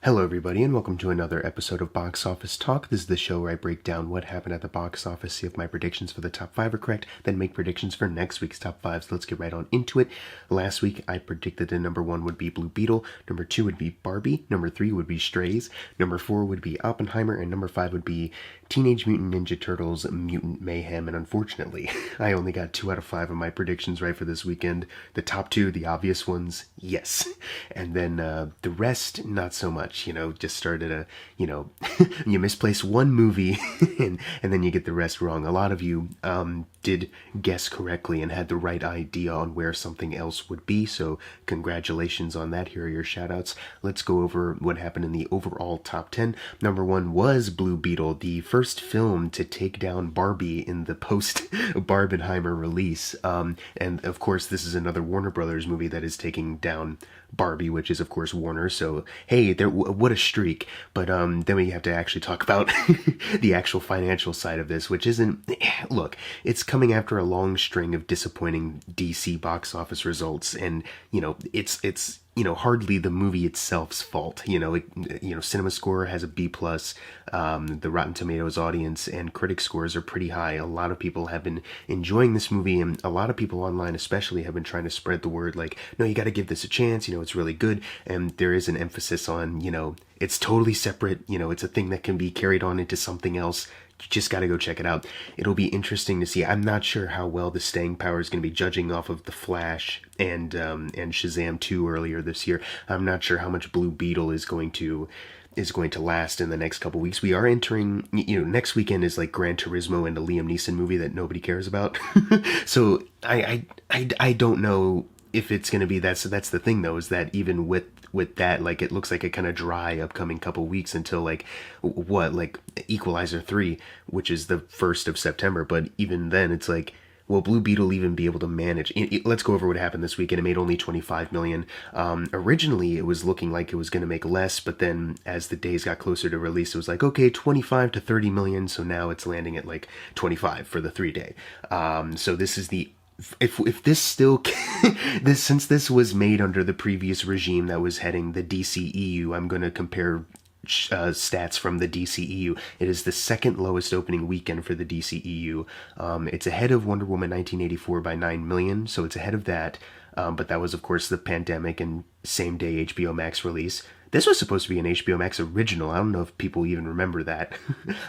Hello everybody and welcome to another episode of Box Office Talk. This is the show where I break down what happened at the box office, see if my predictions for the top 5 are correct, then make predictions for next week's top 5. So let's get right on into it. Last week I predicted that number 1 would be Blue Beetle, number 2 would be Barbie, number 3 would be Strays, number 4 would be Oppenheimer, and number 5 would be Teenage Mutant Ninja Turtles Mutant Mayhem. And unfortunately, I only got 2 out of 5 of my predictions right for this weekend. The top 2, the obvious ones, yes. And then the rest, not so much. Just started you misplace one movie and then you get the rest wrong. A lot of you did guess correctly and had the right idea on where something else would be, so congratulations on that. Here are your shout outs. Let's go over what happened in the overall top 10. Number 1 was Blue Beetle, the first film to take down Barbie in the post-Barbenheimer release. And of course, this is another Warner Brothers movie that is taking down Barbie, which is of course Warner, so hey, what a streak. But then we have to actually talk about the actual financial side of this, which isn't, look, it's coming after a long string of disappointing DC box office results, and it's hardly the movie itself's fault. Cinema Score has a B+. The Rotten Tomatoes audience and critic scores are pretty high. A lot of people have been enjoying this movie, and a lot of people online especially have been trying to spread the word like, no, you got to give this a chance, it's really good. And there is an emphasis on, it's totally separate, it's a thing that can be carried on into something else. You just got to go check it out. It'll be interesting to see. I'm not sure how well the staying power is going to be, judging off of The Flash and Shazam 2 earlier this year. I'm not sure how much Blue Beetle is going to last in the next couple weeks. We are entering, next weekend is like Gran Turismo and a Liam Neeson movie that nobody cares about. So I don't know if it's going to be that. So that's the thing though, is that even with that, like, it looks like a kind of dry upcoming couple weeks until like Equalizer 3, which is the 1st of September. But even then it's like, will Blue Beetle even be able to manage? Let's go over what happened this weekend. It made only $25 million. Originally, it was looking like it was going to make less, but then as the days got closer to release, it was like, okay, 25 to 30 million. So now it's landing at like 25 for the 3-day. So this is the if this still since this was made under the previous regime that was heading the DCEU, I'm going to compare stats from the DCEU. It is the second lowest opening weekend for the DCEU. It's ahead of Wonder Woman 1984 by 9 million, so it's ahead of that. But that was, of course, the pandemic and same-day HBO Max release. This was supposed to be an HBO Max original. I don't know if people even remember that.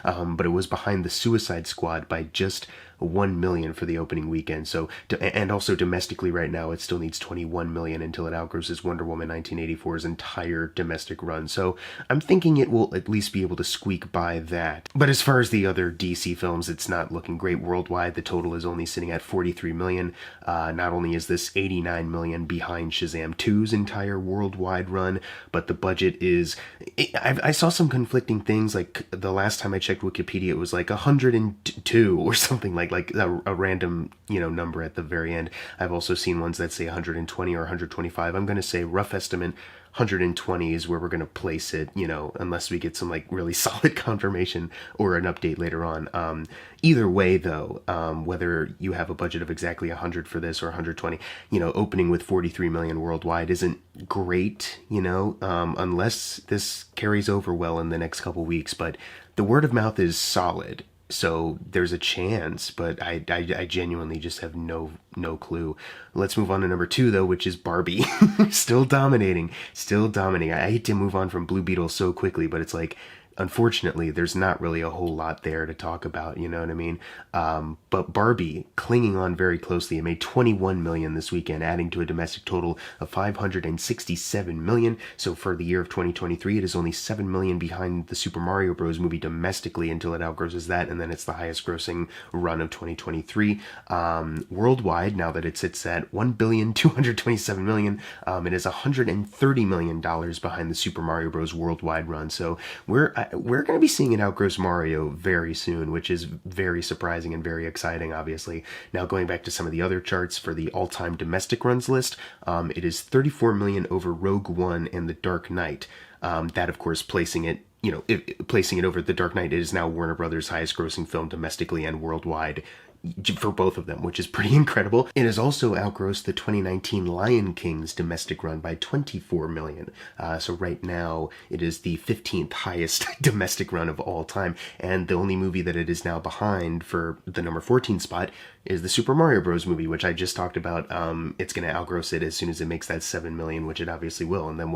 But it was behind the Suicide Squad by just 1 million for the opening weekend. So, and also domestically right now, it still needs 21 million until it outgrosses Wonder Woman 1984's entire domestic run. So I'm thinking it will at least be able to squeak by that. But as far as the other DC films, it's not looking great worldwide. The total is only sitting at 43 million. Not only is this 89 million behind Shazam 2's entire worldwide run, but the budget is, I saw some conflicting things. Like the last time I checked Wikipedia, it was like 102 or something, like a random number at the very end. I've also seen ones that say 120 or 125. I'm going to say rough estimate 120 is where we're going to place it, unless we get some like really solid confirmation or an update later on. Either way though, whether you have a budget of exactly 100 for this or 120, opening with 43 million worldwide isn't great, unless this carries over well in the next couple weeks. But the word of mouth is solid. So there's a chance, but I genuinely just have no clue. Let's move on to number 2 though, which is Barbie. Still dominating. I hate to move on from Blue Beetle so quickly, but it's like, unfortunately, there's not really a whole lot there to talk about, you know what I mean? But Barbie, clinging on very closely, it made 21 million this weekend, adding to a domestic total of 567 million. So for the year of 2023, it is only 7 million behind the Super Mario Bros. Movie domestically until it outgrosses that, and then it's the highest grossing run of 2023. Worldwide, now that it sits at 1,227 million, it is $130 million behind the Super Mario Bros. Worldwide run. So we're going to be seeing it outgross Mario very soon, which is very surprising and very exciting, obviously. Now, going back to some of the other charts for the all-time domestic runs list, it is 34 million over Rogue One and The Dark Knight. That, of course, placing it over The Dark Knight, it is now Warner Brothers' highest grossing film domestically and worldwide for both of them, which is pretty incredible. It has also outgrossed the 2019 Lion King's domestic run by 24 million. So right now it is the 15th highest domestic run of all time, and the only movie that it is now behind for the number 14 spot is the Super Mario Bros. Movie, which I just talked about. It's going to outgross it as soon as it makes that 7 million, which it obviously will, and then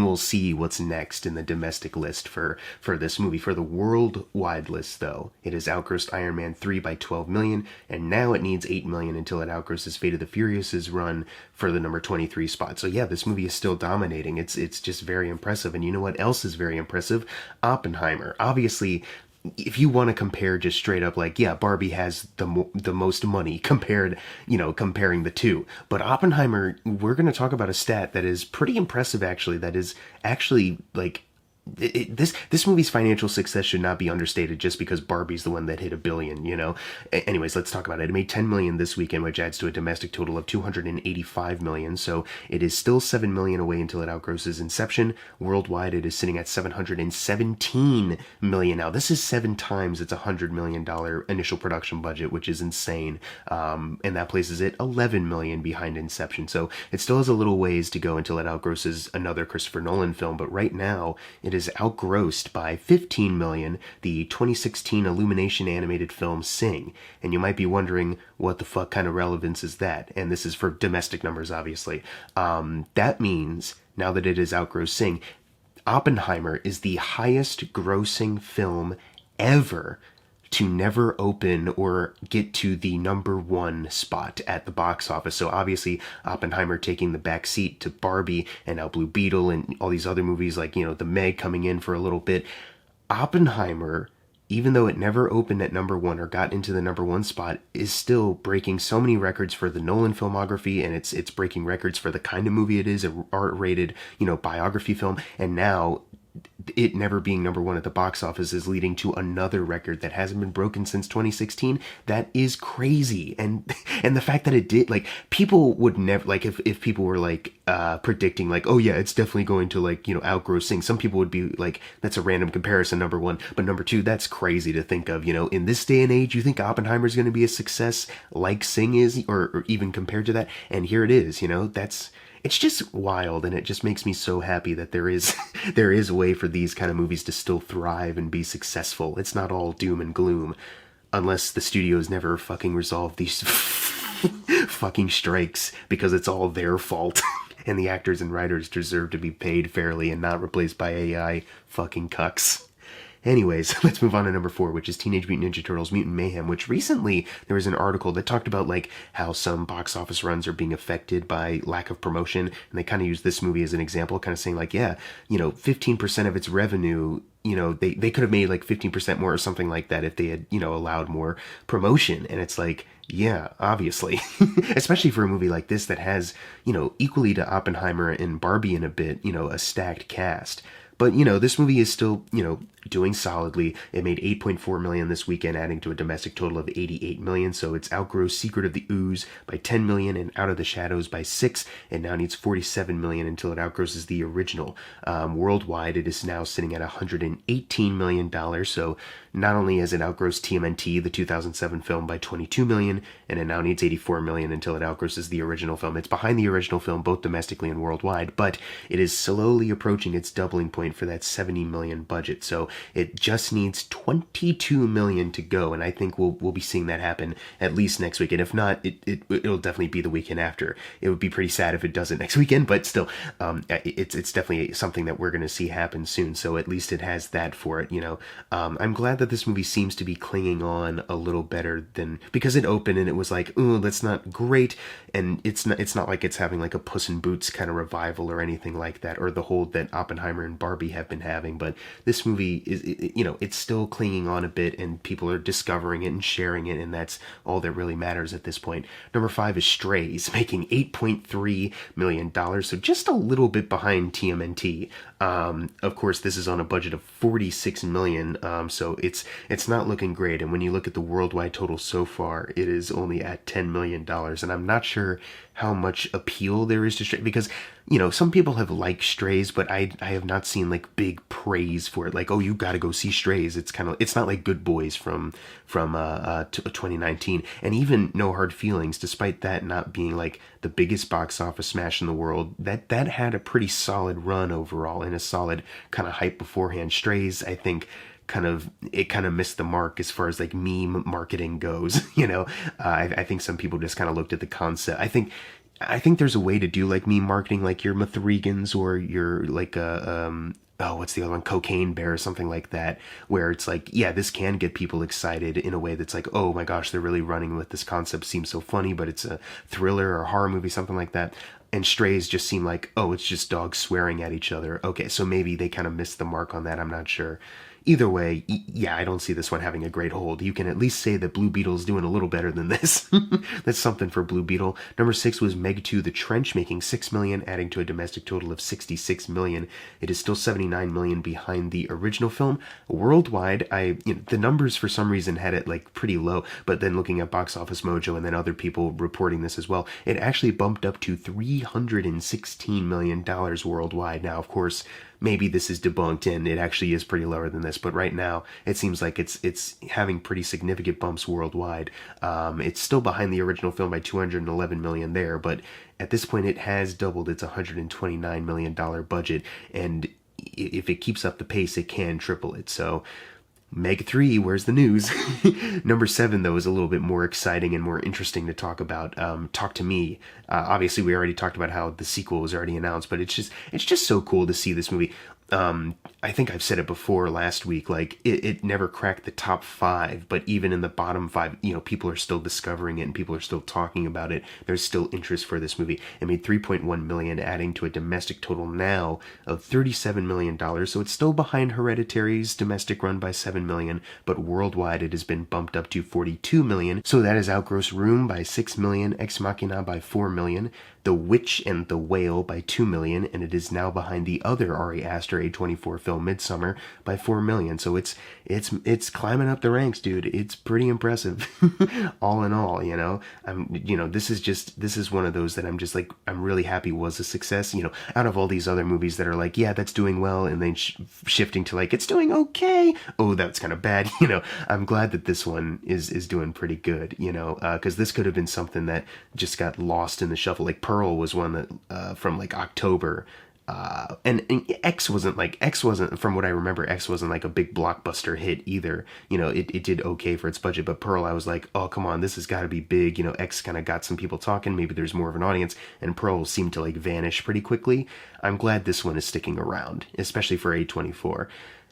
we'll see what's next in the domestic list for this movie. For the worldwide list, though, it has outgrossed Iron Man 3 by 12 million, and now it needs 8 million until it outgrosses Fate of the Furious's run for the number 23 spot. So yeah, this movie is still dominating. It's just very impressive. And you know what else is very impressive? Oppenheimer. Obviously, if you want to compare just straight up, like, yeah, Barbie has the most money comparing the two. But Oppenheimer, we're going to talk about a stat that is pretty impressive, actually, that is actually, like, this movie's financial success should not be understated just because Barbie's the one that hit $1 billion, Anyways, let's talk about it. It made 10 million this weekend, which adds to a domestic total of 285 million. So it is still 7 million away until it outgrosses Inception. Worldwide, it is sitting at 717 million now. This is 7 times its $100 million initial production budget, which is insane. And that places it 11 million behind Inception. So it still has a little ways to go until it outgrosses another Christopher Nolan film. But right now, it is outgrossed by 15 million the 2016 Illumination animated film Sing. And you might be wondering, what the fuck kind of relevance is that? And this is for domestic numbers, obviously. That means, now that it has outgrossed Sing, Oppenheimer is the highest grossing film ever to never open or get to the number 1 spot at the box office. So obviously Oppenheimer taking the back seat to Barbie and now Blue Beetle and all these other movies like, The Meg coming in for a little bit. Oppenheimer, even though it never opened at number 1 or got into the number 1 spot, is still breaking so many records for the Nolan filmography, and it's breaking records for the kind of movie it is, a R-rated, biography film, and now it never being number 1 at the box office is leading to another record that hasn't been broken since 2016. That is crazy. And the fact that it did, like, people would never, like, if people were like predicting like, oh yeah, it's definitely going to, like, outgrow Sing, some people would be like, that's a random comparison, number 1. But number 2, that's crazy to think of. In this day and age, you think Oppenheimer's going to be a success like Sing is, or even compared to that, and here it is. It's just wild, and it just makes me so happy that there is a way for these kind of movies to still thrive and be successful. It's not all doom and gloom, unless the studios never fucking resolve these fucking strikes, because it's all their fault. And the actors and writers deserve to be paid fairly and not replaced by AI fucking cucks. Anyways, let's move on to number 4, which is Teenage Mutant Ninja Turtles Mutant Mayhem, which recently there was an article that talked about, like, how some box office runs are being affected by lack of promotion, and they kind of use this movie as an example, kind of saying, like, yeah, 15% of its revenue, they could have made, like, 15% more or something like that if they had, allowed more promotion. And it's like, yeah, obviously. Especially for a movie like this that has, equally to Oppenheimer and Barbie in a bit, a stacked cast. But, this movie is still, doing solidly. It made 8.4 million this weekend, adding to a domestic total of 88 million. So it's outgrossed Secret of the Ooze by 10 million and Out of the Shadows by 6, and now needs 47 million until it outgrosses the original. Worldwide, it is now sitting at $118 million. So not only has it outgrossed TMNT, the 2007 film, by 22 million, and it now needs 84 million until it outgrosses the original film. It's behind the original film, both domestically and worldwide, but it is slowly approaching its doubling point for that 70 million budget. So it just needs 22 million to go, and I think we'll be seeing that happen at least next week. And if not, it'll definitely be the weekend after. It would be pretty sad if it doesn't next weekend, but still, it's definitely something that we're going to see happen soon. So at least it has that for it. I'm glad that this movie seems to be clinging on a little better than, because it opened and it was like, ooh, that's not great, and it's not like it's having like a Puss in Boots kind of revival or anything like that, or the hold that Oppenheimer and Barbie have been having. But this movie is, it's still clinging on a bit, and people are discovering it and sharing it, and that's all that really matters at this point. Number 5 is Strays, making $8.3 million, so just a little bit behind TMNT. Of course, this is on a budget of 46 million, so it's not looking great. And when you look at the worldwide total so far, it is only at $10 million, and I'm not sure how much appeal there is to Strays, because some people have liked Strays, but I have not seen like big praise for it. Like, oh, you got to go see Strays. It's not like Good Boys from 2019, and even No Hard Feelings, despite that not being like the biggest box office smash in the world, that had a pretty solid run overall and a solid kind of hype beforehand. Strays, I think, kind of missed the mark as far as like meme marketing goes. I think some people just kind of looked at the concept. I think there's a way to do like meme marketing, like your Mithriegans or your like oh, what's the other one? Cocaine Bear or something like that, where it's like, yeah, this can get people excited in a way that's like, oh my gosh, they're really running with this concept. Seems so funny, but it's a thriller or a horror movie, something like that. And Strays just seem like, oh, it's just dogs swearing at each other. Okay, so maybe they kind of missed the mark on that. I'm not sure. Either way, yeah, I don't see this one having a great hold. You can at least say that Blue Beetle's doing a little better than this. That's something for Blue Beetle. Number 6 was Meg 2: The Trench, making $6 million, adding to a domestic total of $66 million. It is still $79 million behind the original film. Worldwide, the numbers for some reason had it like pretty low, but then looking at Box Office Mojo and then other people reporting this as well, it actually bumped up to $316 million worldwide. Now, of course, maybe this is debunked and it actually is pretty lower than this, but right now it seems like it's having pretty significant bumps worldwide. It's still behind the original film by $211 million there, but at this point it has doubled its $129 million budget, and if it keeps up the pace, it can triple it. So Meg 3, where's the news? Number 7, though, is a little bit more exciting and more interesting to talk about. Talk to Me. Obviously, we already talked about how the sequel was already announced, but it's just so cool to see this movie. I think I've said it before last week, like, it never cracked the top 5, but even in the bottom 5, people are still discovering it and people are still talking about it. There's still interest for this movie. It made $3.1 million, adding to a domestic total now of $37 million, so it's still behind Hereditary's domestic run by $7 million, but worldwide it has been bumped up to $42 million, so that has outgrossed Room by $6 million, Ex Machina by $4 million, The Witch and the Whale by $2 million, and it is now behind the other Ari Aster A24 film Midsummer by $4 million. So it's climbing up the ranks, dude. It's pretty impressive. All in all, this is one of those that I'm just like, I'm really happy was a success. Out of all these other movies that are like, yeah, that's doing well, and then shifting to like, it's doing okay. Oh, that's kind of bad. I'm glad that this one is doing pretty good. Because this could have been something that just got lost in the shuffle. Like Pearl was one that from like October. And X wasn't, from what I remember, X wasn't like a big blockbuster hit either. It did okay for its budget, but Pearl, I was like, oh, come on, this has got to be big. X kind of got some people talking, maybe there's more of an audience, and Pearl seemed to like vanish pretty quickly. I'm glad this one is sticking around, especially for A24.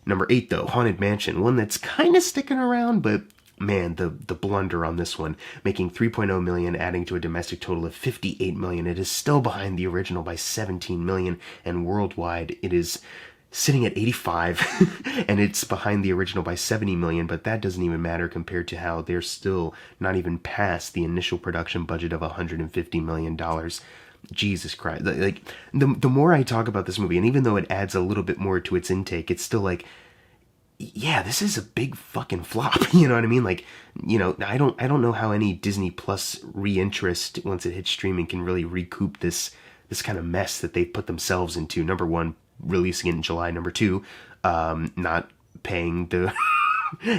Number 8, though, Haunted Mansion, one that's kind of sticking around, but man, the blunder on this one, making $3.0 million, adding to a domestic total of $58 million. It is still behind the original by $17 million, and worldwide it is sitting at 85, and it's behind the original by $70 million, but that doesn't even matter compared to how they're still not even past the initial production budget of $150 million. Jesus Christ. Like, the more I talk about this movie, and even though it adds a little bit more to its intake, it's still like, yeah, this is a big fucking flop. You know what I mean? Like, I don't know how any Disney Plus reinterest once it hits streaming can really recoup this kind of mess that they put themselves into. Number 1, releasing it in July. Number 2, not paying the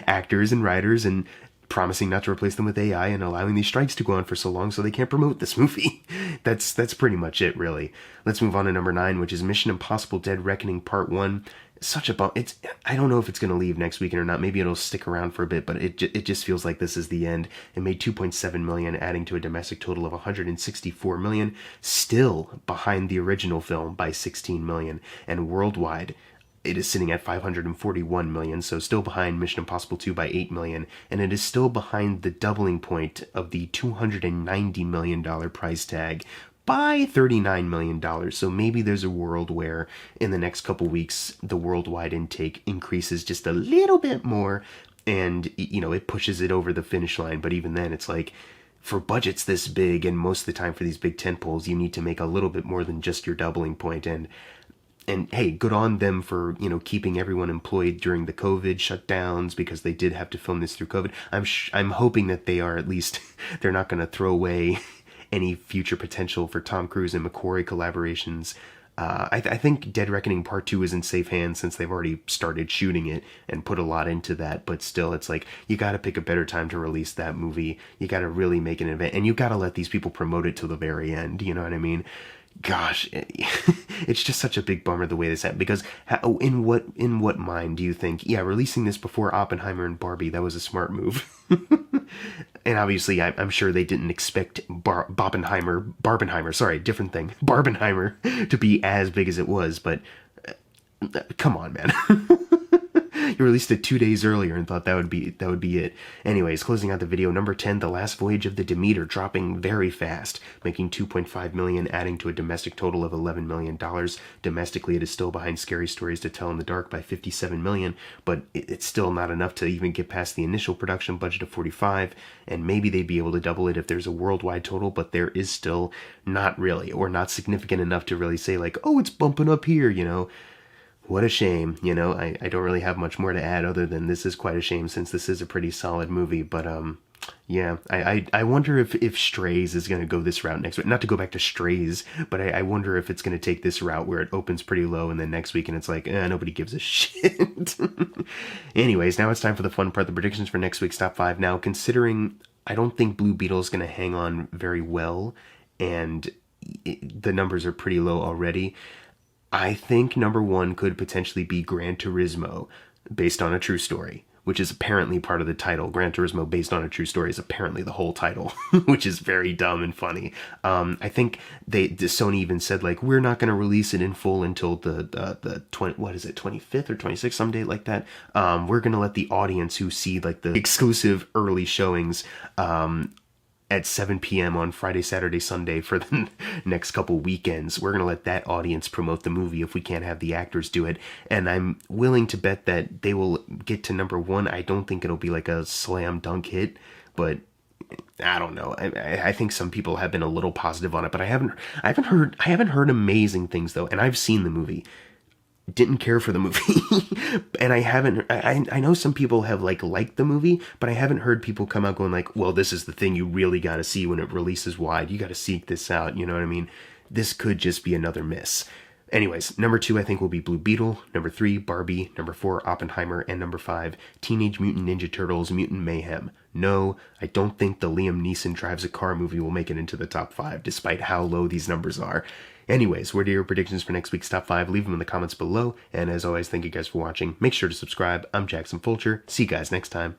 actors and writers and promising not to replace them with AI and allowing these strikes to go on for so long so they can't promote this movie. That's pretty much it, really. Let's move on to number 9, which is Mission Impossible: Dead Reckoning Part 1. Such a bump. I don't know if it's going to leave next weekend or not. Maybe it'll stick around for a bit, but it just feels like this is the end. It made $2.7 million, adding to a domestic total of $164 million, still behind the original film by $16 million, and worldwide it is sitting at $541 million, so still behind Mission Impossible 2 by $8 million, and it is still behind the doubling point of the $290 million price tag by $39 million. So maybe there's a world where in the next couple weeks the worldwide intake increases just a little bit more, and it pushes it over the finish line. But even then, it's like, for budgets this big, and most of the time for these big tentpoles, you need to make a little bit more than just your doubling point. And and hey, good on them for, keeping everyone employed during the COVID shutdowns, because they did have to film this through COVID. I'm hoping that they are at least they're not going to throw away any future potential for Tom Cruise and McQuarrie collaborations. I think Dead Reckoning Part 2 is in safe hands since they've already started shooting it and put a lot into that, but still, it's like, you gotta pick a better time to release that movie. You gotta really make an event, and you gotta let these people promote it to the very end, you know what I mean? Gosh, it's just such a big bummer the way this happened, because in what mind do you think, yeah, releasing this before Oppenheimer and Barbie, that was a smart move? And obviously, I'm sure they didn't expect Barbenheimer, sorry, different thing, Barbenheimer, to be as big as it was, but come on, man. You released it 2 days earlier and thought that would be it. Anyways, closing out the video, number 10, The Last Voyage of the Demeter, dropping very fast, making $2.5 million, adding to a domestic total of $11 million. Domestically, it is still behind Scary Stories to Tell in the Dark by $57 million, but it's still not enough to even get past the initial production budget of $45, and maybe they'd be able to double it if there's a worldwide total, but there is still not really, or not significant enough to really say like, oh, it's bumping up here, What a shame, I don't really have much more to add other than this is quite a shame, since this is a pretty solid movie, but yeah, I wonder if Strays is going to go this route next week. Not to go back to Strays, but I wonder if it's going to take this route where it opens pretty low and then next week and it's like, nobody gives a shit. Anyways, now it's time for the fun part, the predictions for next week's top 5. Now, considering I don't think Blue Beetle is going to hang on very well, and the numbers are pretty low already, I think number 1 could potentially be Gran Turismo, based on a true story, which is apparently part of the title. Gran Turismo based on a true story is apparently the whole title, which is very dumb and funny. I think Sony even said, like, we're not going to release it in full until the 25th or 26th, some date like that. We're going to let the audience who see, like, the exclusive early showings, at 7 p.m. on Friday, Saturday, Sunday for the next couple weekends. We're going to let that audience promote the movie if we can't have the actors do it. And I'm willing to bet that they will get to number 1. I don't think it'll be like a slam dunk hit, but I don't know. I think some people have been a little positive on it, but I haven't heard amazing things though. And I've seen the movie. Didn't care for the movie. And I know some people have liked the movie, but I haven't heard people come out going like, well, this is the thing you really got to see when it releases wide. You got to seek this out. You know what I mean? This could just be another miss. Anyways, number 2 I think will be Blue Beetle, number 3 Barbie, number 4 Oppenheimer, and number 5 Teenage Mutant Ninja Turtles Mutant Mayhem. No, I don't think the Liam Neeson drives a car movie will make it into the top 5, despite how low these numbers are. Anyways, what are your predictions for next week's top 5? Leave them in the comments below, and as always, thank you guys for watching. Make sure to subscribe. I'm Jackson Fulcher. See you guys next time.